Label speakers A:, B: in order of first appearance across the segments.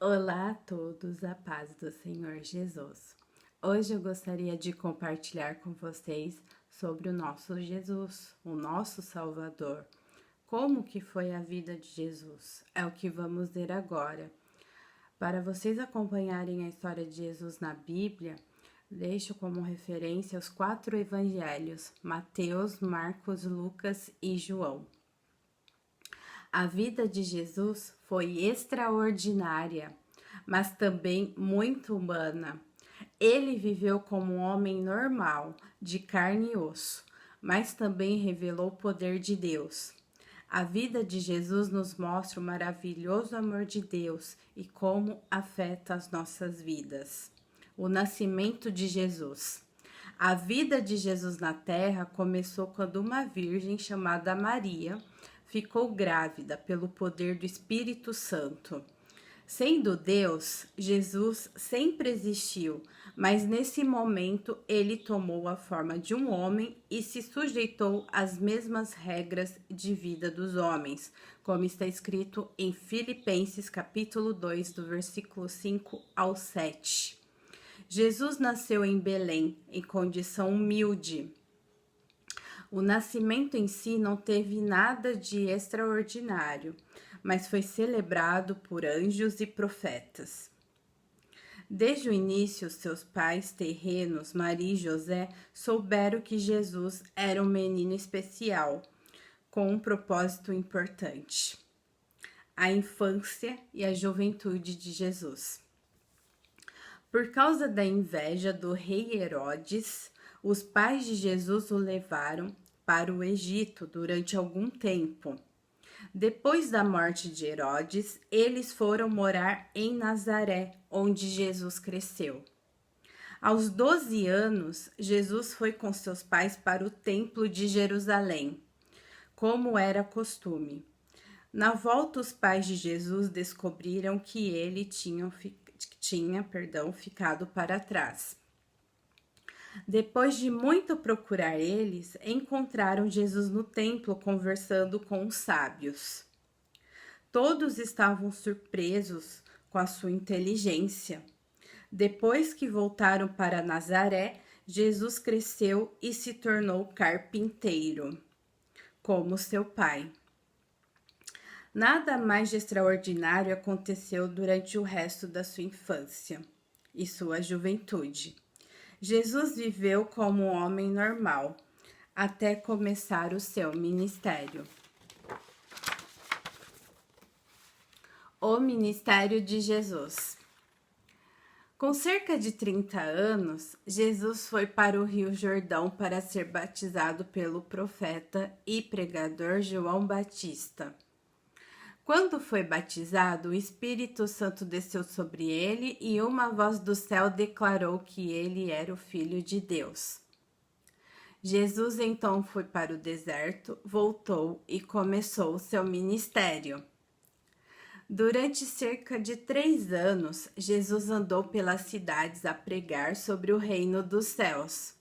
A: Olá a todos, a paz do Senhor Jesus. Hoje eu gostaria de compartilhar com vocês sobre o nosso Jesus, o nosso Salvador. Como que foi a vida de Jesus? É o que vamos ver agora. Para vocês acompanharem a história de Jesus na Bíblia, deixo como referência os 4 evangelhos: Mateus, Marcos, Lucas e João. A vida de Jesus foi extraordinária, mas também muito humana. Ele viveu como um homem normal, de carne e osso, mas também revelou o poder de Deus. A vida de Jesus nos mostra o maravilhoso amor de Deus e como afeta as nossas vidas. O nascimento de Jesus. A vida de Jesus na terra começou quando uma virgem chamada Maria ficou grávida pelo poder do Espírito Santo. Sendo Deus, Jesus sempre existiu, mas nesse momento ele tomou a forma de um homem e se sujeitou às mesmas regras de vida dos homens, como está escrito em Filipenses capítulo 2, do versículo 5 ao 7. Jesus nasceu em Belém, em condição humilde. O nascimento em si não teve nada de extraordinário, mas foi celebrado por anjos e profetas. Desde o início, seus pais terrenos, Maria e José, souberam que Jesus era um menino especial, com um propósito importante: a infância e a juventude de Jesus. Por causa da inveja do rei Herodes, os pais de Jesus o levaram para o Egito durante algum tempo. Depois da morte de Herodes, eles foram morar em Nazaré, onde Jesus cresceu. Aos 12 anos, Jesus foi com seus pais para o templo de Jerusalém, como era costume. Na volta, os pais de Jesus descobriram que ele tinha ficado para trás. Depois de muito procurar eles, encontraram Jesus no templo conversando com os sábios. Todos estavam surpresos com a sua inteligência. Depois que voltaram para Nazaré, Jesus cresceu e se tornou carpinteiro, como seu pai. Nada mais de extraordinário aconteceu durante o resto da sua infância e sua juventude. Jesus viveu como um homem normal, até começar o seu ministério. O ministério de Jesus. Com cerca de 30 anos, Jesus foi para o Rio Jordão para ser batizado pelo profeta e pregador João Batista. Quando foi batizado, o Espírito Santo desceu sobre ele e uma voz do céu declarou que ele era o Filho de Deus. Jesus então foi para o deserto, voltou e começou o seu ministério. Durante cerca de 3 anos, Jesus andou pelas cidades a pregar sobre o reino dos céus.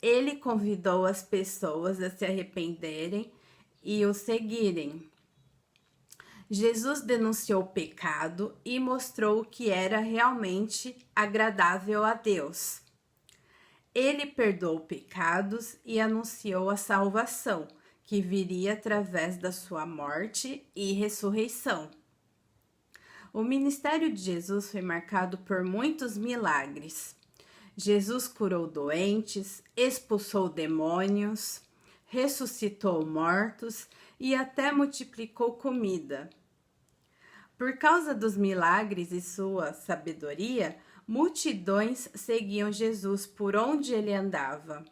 A: Ele convidou as pessoas a se arrependerem e o seguirem. Jesus denunciou o pecado e mostrou o que era realmente agradável a Deus. Ele perdoou pecados e anunciou a salvação, que viria através da sua morte e ressurreição. O ministério de Jesus foi marcado por muitos milagres. Jesus curou doentes, expulsou demônios, ressuscitou mortos e até multiplicou comida. Por causa dos milagres e sua sabedoria, multidões seguiam Jesus por onde ele andava.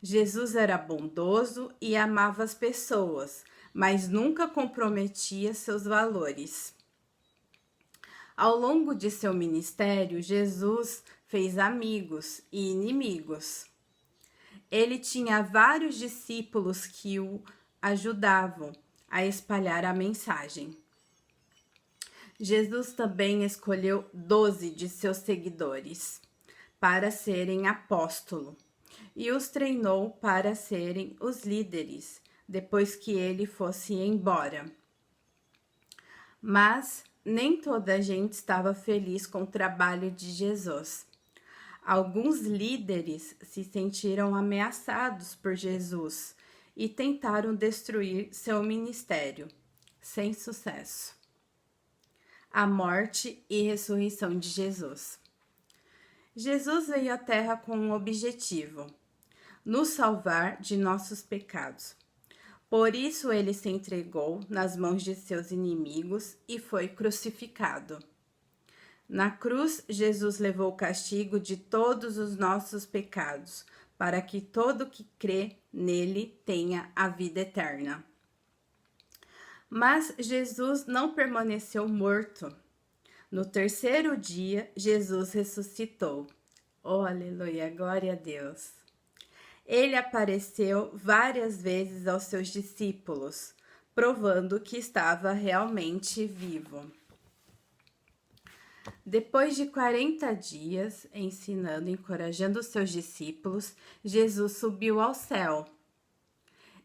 A: Jesus era bondoso e amava as pessoas, mas nunca comprometia seus valores. Ao longo de seu ministério, Jesus fez amigos e inimigos. Ele tinha vários discípulos que o ajudavam a espalhar a mensagem. Jesus também escolheu 12 de seus seguidores para serem apóstolos e os treinou para serem os líderes depois que ele fosse embora. Mas nem toda a gente estava feliz com o trabalho de Jesus. Alguns líderes se sentiram ameaçados por Jesus e tentaram destruir seu ministério, sem sucesso. A morte e ressurreição de Jesus. Jesus veio à Terra com um objetivo: nos salvar de nossos pecados. Por isso ele se entregou nas mãos de seus inimigos e foi crucificado. Na cruz, Jesus levou o castigo de todos os nossos pecados, para que todo que crê nele tenha a vida eterna. Mas Jesus não permaneceu morto. No terceiro dia, Jesus ressuscitou. Oh, aleluia, glória a Deus. Ele apareceu várias vezes aos seus discípulos, provando que estava realmente vivo. Depois de 40 dias ensinando e encorajando seus discípulos, Jesus subiu ao céu.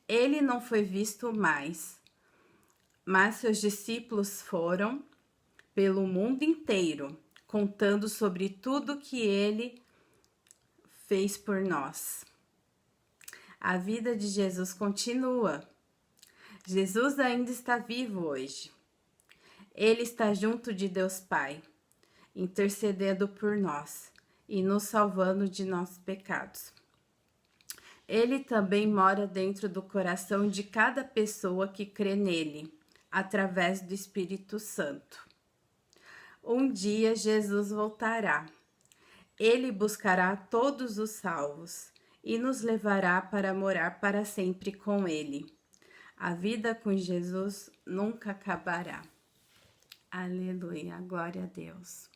A: Ele não foi visto mais, mas seus discípulos foram pelo mundo inteiro, contando sobre tudo que ele fez por nós. A vida de Jesus continua. Jesus ainda está vivo hoje. Ele está junto de Deus Pai, intercedendo por nós e nos salvando de nossos pecados. Ele também mora dentro do coração de cada pessoa que crê nele, através do Espírito Santo. Um dia Jesus voltará. Ele buscará todos os salvos e nos levará para morar para sempre com ele. A vida com Jesus nunca acabará. Aleluia, glória a Deus.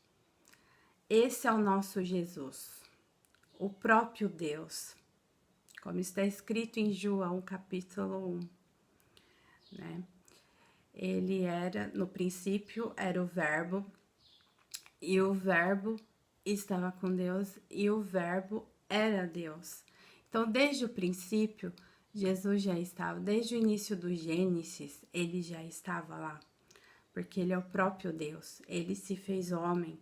A: Esse é o nosso Jesus, o próprio Deus, como está escrito em João capítulo 1, né? Ele era, no princípio, era o Verbo, e o Verbo estava com Deus, e o Verbo era Deus. Então, desde o princípio, Jesus já estava, desde o início do Gênesis, ele já estava lá, porque ele é o próprio Deus, ele se fez homem,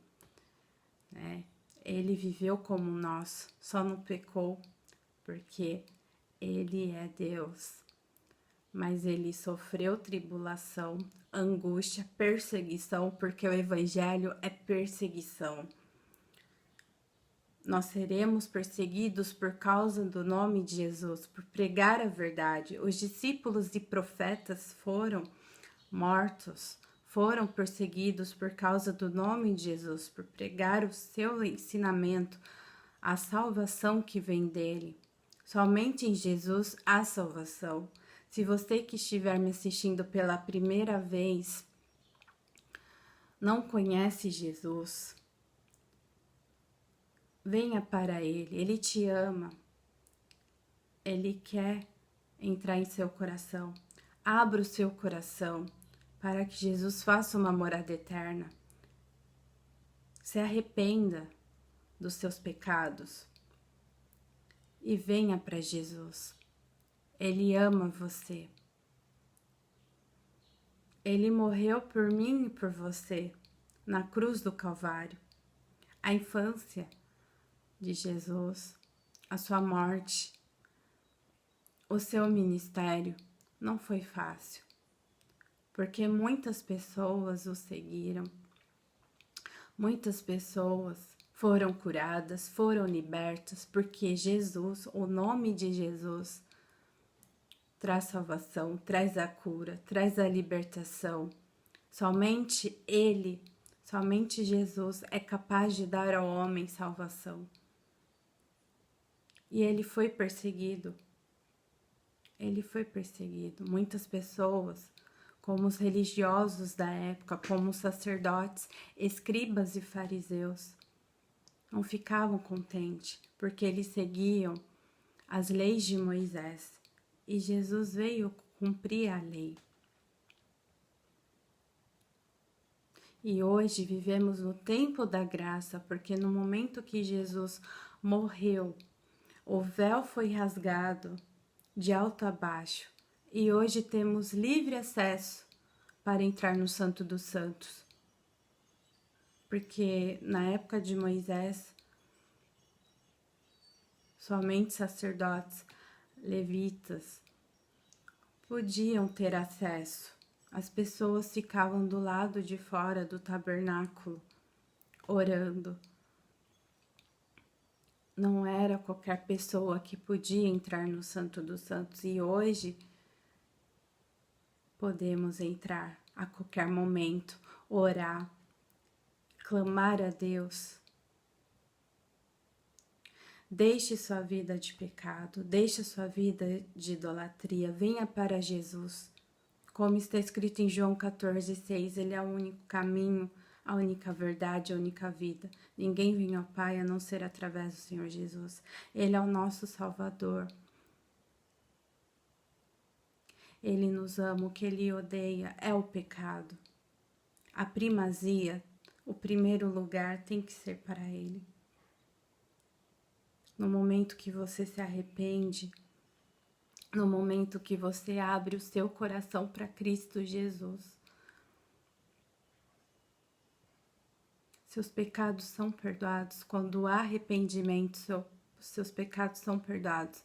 A: né? Ele viveu como nós, só não pecou, porque ele é Deus. Mas ele sofreu tribulação, angústia, perseguição, porque o evangelho é perseguição. Nós seremos perseguidos por causa do nome de Jesus, por pregar a verdade. Os discípulos e profetas foram mortos, foram perseguidos por causa do nome de Jesus, por pregar o seu ensinamento, a salvação que vem dele. Somente em Jesus há salvação. Se você que estiver me assistindo pela primeira vez não conhece Jesus, venha para ele, ele te ama, ele quer entrar em seu coração. Abra o seu coração para que Jesus faça uma morada eterna. Se arrependa dos seus pecados e venha para Jesus. Ele ama você. Ele morreu por mim e por você na cruz do Calvário. A infância de Jesus, a sua morte, o seu ministério não foi fácil, porque muitas pessoas o seguiram, muitas pessoas foram curadas, foram libertas, porque Jesus, o nome de Jesus, traz salvação, traz a cura, traz a libertação. Somente Ele, somente Jesus é capaz de dar ao homem salvação. E ele foi perseguido. Ele foi perseguido. Muitas pessoas, como os religiosos da época, como os sacerdotes, escribas e fariseus, não ficavam contentes, porque eles seguiam as leis de Moisés. E Jesus veio cumprir a lei. E hoje vivemos no tempo da graça, porque no momento que Jesus morreu, o véu foi rasgado de alto a baixo. E hoje temos livre acesso para entrar no Santo dos Santos. porque na época de Moisés, somente sacerdotes, levitas podiam ter acesso. As pessoas ficavam do lado de fora do tabernáculo, orando. Não era qualquer pessoa que podia entrar no Santo dos Santos. E hoje podemos entrar a qualquer momento, orar, clamar a Deus. Deixe sua vida de pecado, deixe sua vida de idolatria, venha para Jesus. Como está escrito em João 14,6, Ele é o único caminho, a única verdade, a única vida. Ninguém vem ao Pai a não ser através do Senhor Jesus. Ele é o nosso Salvador. Ele nos ama, o que Ele odeia é o pecado. A primazia, o primeiro lugar tem que ser para Ele. No momento que você se arrepende, no momento que você abre o seu coração para Cristo Jesus, seus pecados são perdoados. Quando há arrependimento, seus pecados são perdoados.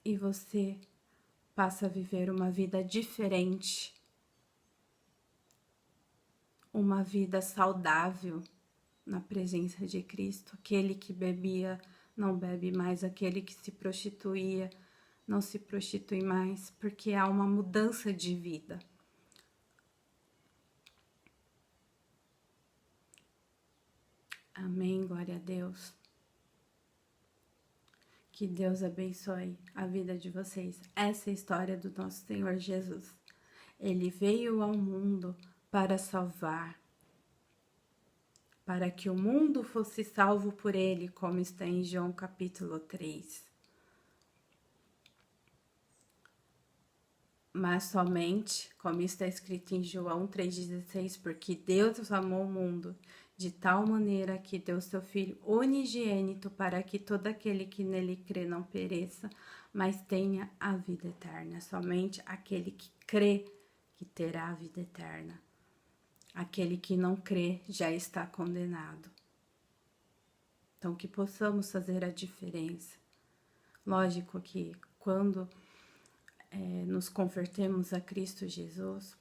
A: E você passa a viver uma vida diferente, uma vida saudável na presença de Cristo. Aquele que bebia não bebe mais, aquele que se prostituía não se prostitui mais, porque há uma mudança de vida. Amém, glória a Deus. Que Deus abençoe a vida de vocês. Essa é a história do nosso Senhor Jesus. Ele veio ao mundo para salvar, para que o mundo fosse salvo por ele, como está em João capítulo 3. Mas somente, como está escrito em João 3,16, porque Deus amou o mundo de tal maneira que deu seu Filho unigênito para que todo aquele que nele crê não pereça, mas tenha a vida eterna. Somente aquele que crê que terá a vida eterna. Aquele que não crê já está condenado. Então, que possamos fazer a diferença. Lógico que quando nos convertemos a Cristo Jesus,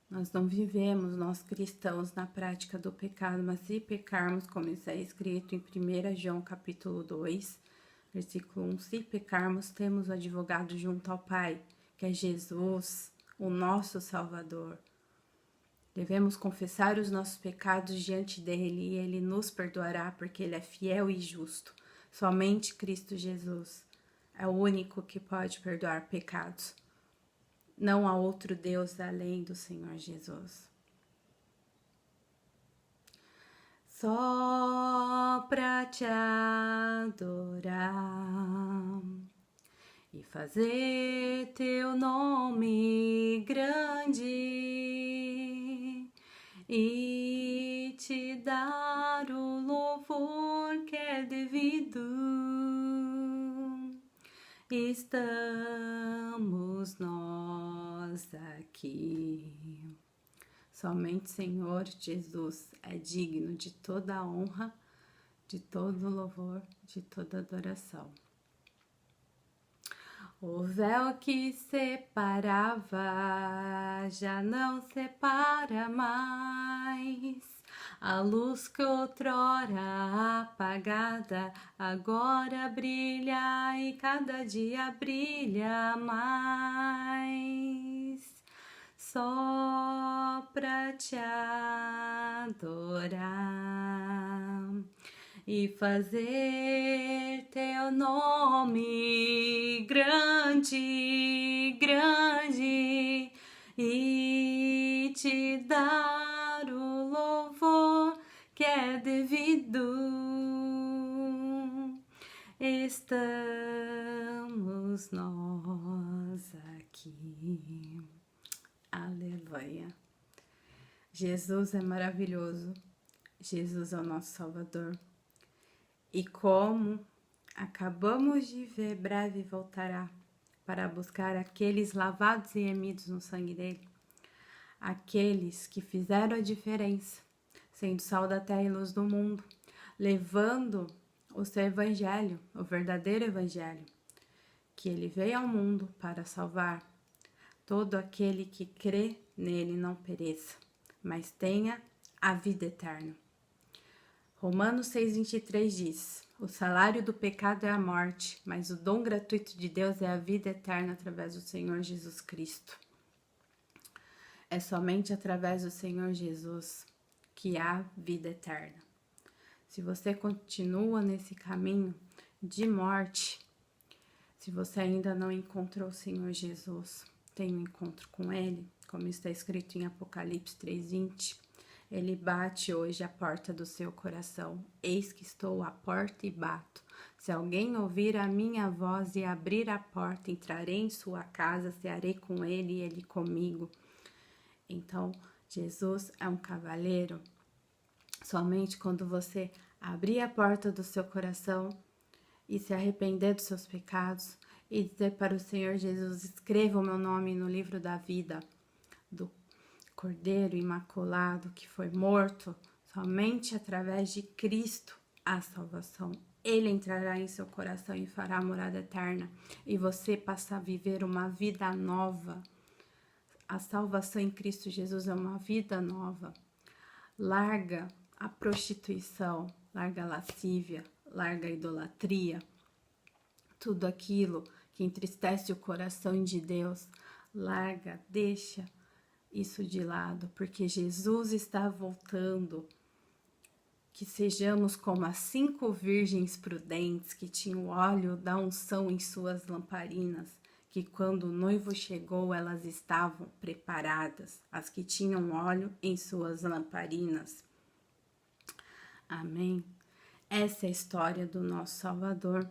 A: nós não vivemos, nós cristãos, na prática do pecado, mas se pecarmos, como está escrito em 1 João capítulo 2, versículo 1, se pecarmos, temos o advogado junto ao Pai, que é Jesus, o nosso Salvador. Devemos confessar os nossos pecados diante dele e ele nos perdoará, porque ele é fiel e justo. Somente Cristo Jesus é o único que pode perdoar pecados. Não há outro Deus além do Senhor Jesus. Só pra te adorar e fazer teu nome grande e te dar o louvor que é devido. Estamos nós aqui. Somente Senhor Jesus é digno de toda a honra, de todo louvor, de toda adoração. O véu que separava já não separa mais. A luz que outrora apagada agora brilha e cada dia brilha mais. Só pra te adorar e fazer teu nome grande, grande e te dar o louvor que é devido. Estamos nós aqui. Aleluia. Jesus é maravilhoso. Jesus é o nosso Salvador. E como acabamos de ver, breve voltará para buscar aqueles lavados e remidos no sangue dele. aqueles que fizeram a diferença, sendo sal da terra e luz do mundo, levando o seu evangelho, o verdadeiro evangelho, que ele veio ao mundo para salvar todo aquele que crê nele não pereça, mas tenha a vida eterna. Romanos 6,23 diz: o salário do pecado é a morte, mas o dom gratuito de Deus é a vida eterna através do Senhor Jesus Cristo. É somente através do Senhor Jesus que há vida eterna. Se você continua nesse caminho de morte, se você ainda não encontrou o Senhor Jesus, tem um encontro com Ele, como está escrito em Apocalipse 3,20, Ele bate hoje a porta do seu coração. Eis que estou à porta e bato. Se alguém ouvir a minha voz e abrir a porta, entrarei em sua casa, cearei com ele e ele comigo. Então, Jesus é um cavalheiro. Somente quando você abrir a porta do seu coração e se arrepender dos seus pecados e dizer para o Senhor Jesus: escreva o meu nome no livro da vida do Cordeiro Imaculado que foi morto, somente através de Cristo a salvação. Ele entrará em seu coração e fará morada eterna, e você passa a viver uma vida nova. A salvação em Cristo Jesus é uma vida nova. Larga a prostituição, larga a lascívia, larga a idolatria, tudo aquilo que entristece o coração de Deus, larga, deixa isso de lado, porque Jesus está voltando. Que sejamos como as 5 virgens prudentes que tinham o óleo da unção em suas lamparinas, que quando o noivo chegou elas estavam preparadas, as que tinham óleo em suas lamparinas. Amém? Essa é a história do nosso Salvador.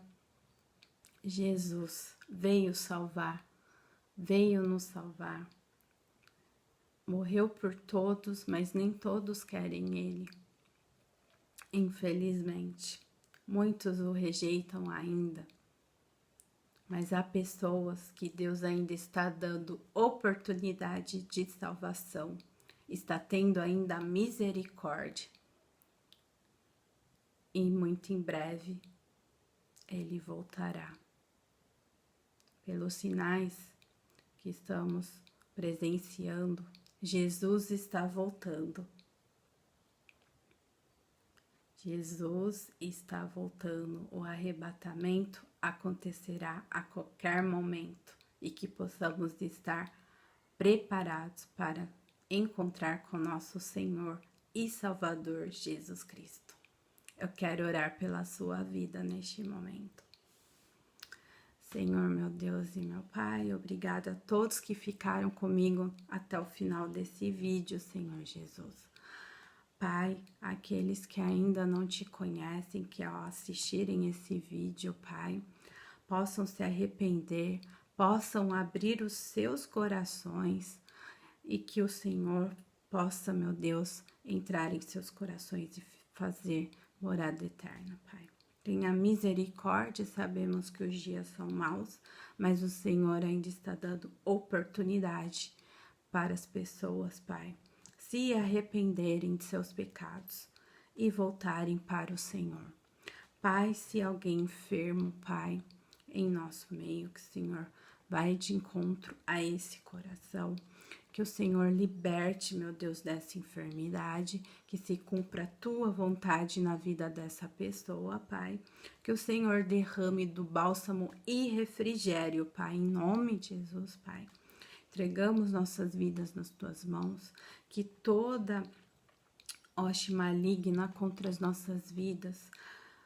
A: Jesus veio salvar, veio nos salvar. Morreu por todos, mas nem todos querem Ele. Infelizmente, muitos o rejeitam ainda. Mas há pessoas que Deus ainda está dando oportunidade de salvação. Está tendo ainda misericórdia. E muito em breve, Ele voltará. Pelos sinais que estamos presenciando, Jesus está voltando. Jesus está voltando. O arrebatamento acontecerá a qualquer momento e que possamos estar preparados para encontrar com nosso Senhor e Salvador Jesus Cristo. Eu quero orar pela sua vida neste momento. Senhor, meu Deus e meu Pai, obrigada a todos que ficaram comigo até o final desse vídeo, Senhor Jesus. Pai, aqueles que ainda não te conhecem, que ao assistirem esse vídeo, Pai, possam se arrepender, possam abrir os seus corações e que o Senhor possa, meu Deus, entrar em seus corações e fazer morada eterna, Pai. Tenha misericórdia, sabemos que os dias são maus, mas o Senhor ainda está dando oportunidade para as pessoas, Pai, se arrependerem de seus pecados e voltarem para o Senhor. Pai, se alguém enfermo, Pai, em nosso meio, que o Senhor vai de encontro a esse coração, que o Senhor liberte, meu Deus, dessa enfermidade, que se cumpra a tua vontade na vida dessa pessoa, Pai, que o Senhor derrame do bálsamo e refrigério, Pai, em nome de Jesus, Pai. Entregamos nossas vidas nas tuas mãos, que toda hoste maligna contra as nossas vidas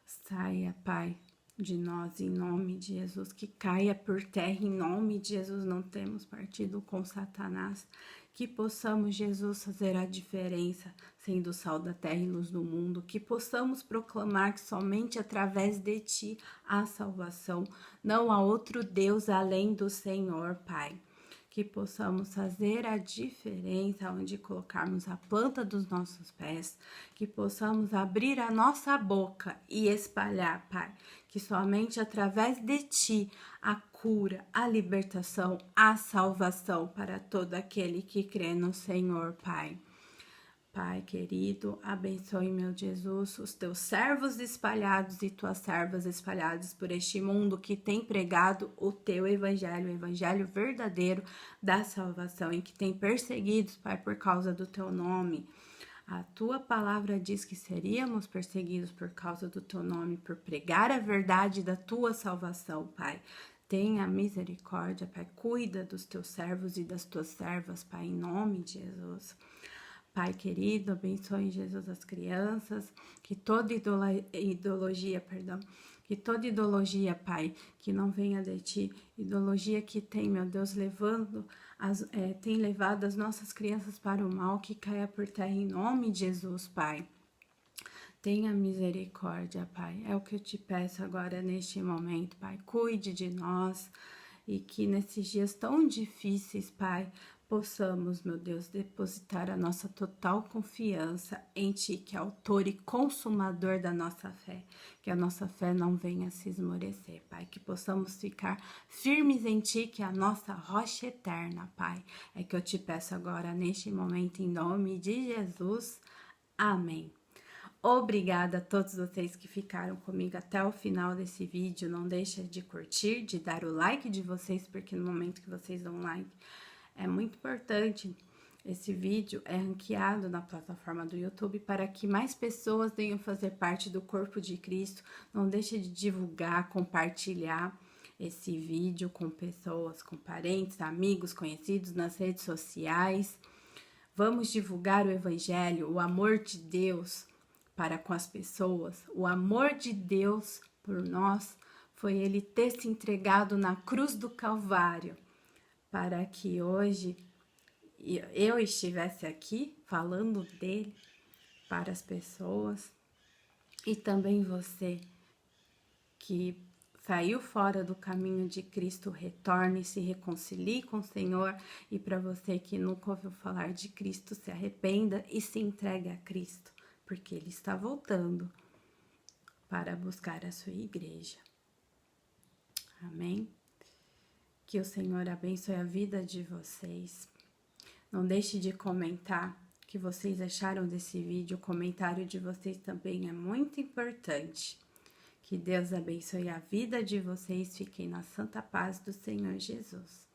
A: saia, Pai, de nós, em nome de Jesus, que caia por terra, em nome de Jesus. Não temos partido com Satanás, que possamos, Jesus, fazer a diferença, sendo sal da terra e luz do mundo, que possamos proclamar que somente através de Ti há salvação, não há outro Deus além do Senhor, Pai. que possamos fazer a diferença onde colocarmos a planta dos nossos pés, que possamos abrir a nossa boca e espalhar, Pai, que somente através de Ti a cura, a libertação, a salvação para todo aquele que crê no Senhor, Pai. Pai querido, abençoe, meu Jesus, os teus servos espalhados e tuas servas espalhadas por este mundo que tem pregado o teu evangelho, o evangelho verdadeiro da salvação e que tem perseguidos, Pai, por causa do teu nome. A tua palavra diz que seríamos perseguidos por causa do teu nome, por pregar a verdade da tua salvação, Pai. Tenha misericórdia, Pai. Cuida dos teus servos e das tuas servas, Pai, em nome de Jesus. Pai querido, abençoe, Jesus, as crianças, que toda ideologia, Pai, que não venha de Ti, ideologia que tem, meu Deus, tem levado as nossas crianças para o mal, que caia por terra em nome de Jesus, Pai. Tenha misericórdia, Pai, é o que eu te peço agora neste momento, Pai, cuide de nós e que nesses dias tão difíceis, Pai, possamos, meu Deus, depositar a nossa total confiança em Ti, que é autor e consumador da nossa fé. Que a nossa fé não venha se esmorecer, Pai. Que possamos ficar firmes em Ti, que é a nossa rocha eterna, Pai. É que eu te peço agora, neste momento, em nome de Jesus. Amém. Obrigada a todos vocês que ficaram comigo até o final desse vídeo. Não deixa de curtir, de dar o like de vocês, porque no momento que vocês dão like, é muito importante. Esse vídeo é ranqueado na plataforma do YouTube para que mais pessoas venham fazer parte do corpo de Cristo. Não deixe de divulgar, compartilhar esse vídeo com pessoas, com parentes, amigos, conhecidos nas redes sociais. Vamos divulgar o Evangelho, o amor de Deus para com as pessoas. O amor de Deus por nós foi Ele ter se entregado na cruz do Calvário, para que hoje eu estivesse aqui falando dele para as pessoas e também você que saiu fora do caminho de Cristo, retorne, se reconcilie com o Senhor, e para você que nunca ouviu falar de Cristo, se arrependa e se entregue a Cristo, porque Ele está voltando para buscar a sua igreja. Amém? Que o Senhor abençoe a vida de vocês. Não deixe de comentar o que vocês acharam desse vídeo. O comentário de vocês também é muito importante. Que Deus abençoe a vida de vocês. Fiquem na santa paz do Senhor Jesus.